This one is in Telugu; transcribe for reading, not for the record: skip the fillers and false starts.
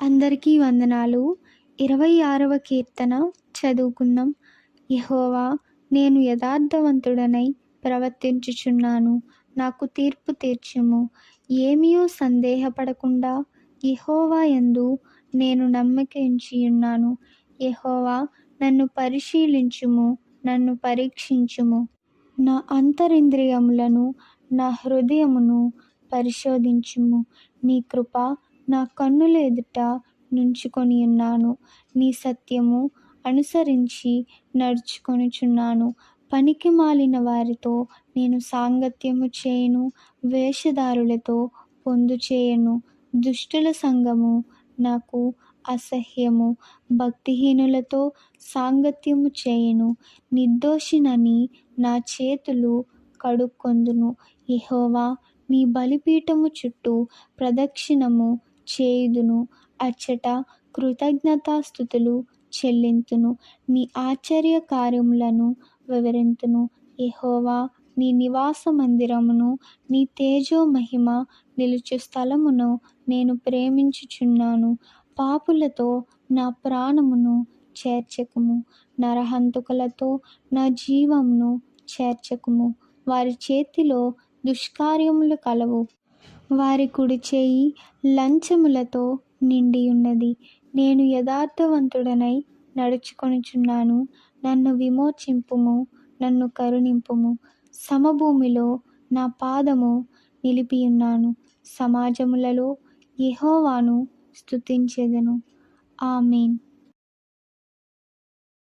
అందరికీ వందనాలు. 26వ కీర్తన చదువుకుందాం. యెహోవా, నేను యథార్థవంతుడనై ప్రవర్తించుచున్నాను, నాకు తీర్పు తీర్చుము. ఏమియూ సందేహపడకుండా యెహోవా యందు నేను నమ్మిక ఉంచియున్నాను. యెహోవా, నన్ను పరిశీలించుము, నన్ను పరీక్షించుము. నా అంతరింద్రియములను, నా హృదయమును పరిశోధించుము. నీ కృప నా కన్నుల ఎదుట నుంచుకొనియున్నాను. నీ సత్యము అనుసరించి నడుచుకొనుచున్నాను. పనికిమాలిన వారితో నేను సాంగత్యము చేయను, వేషధారులతో పొందు చేయను. దుష్టుల సంగము నాకు అసహ్యము. భక్తిహీనులతో సాంగత్యము చేయను. నిర్దోషినని నా చేతులు కడుక్కొందును. యెహోవా, నీ బలిపీఠము చుట్టూ ప్రదక్షిణము చేయుదును. అచ్చట కృతజ్ఞతాస్తుతులు చెల్లింతును. నీ ఆశ్చర్య కార్యములను వివరింతును. యెహోవా, నీ నివాస మందిరమును, నీ తేజో మహిమ నిలుచు స్థలమును నేను ప్రేమించుచున్నాను. పాపులతో నా ప్రాణమును చేర్చకుము, నరహంతకులతో నా జీవమును చేర్చకుము. వారి చేతిలో దుష్కార్యములు కలవు, వారి కుడి చేయి లంచములతో నిండియున్నది. నేను యథార్థవంతుడనై నడుచుకొనుచున్నాను. నన్ను విమోచింపుము, నన్ను కరుణింపుము. సమభూమిలో నా పాదము నిలిపియున్నాను. సమాజములలో యెహోవాను స్తుతించెదను. ఆమేన్.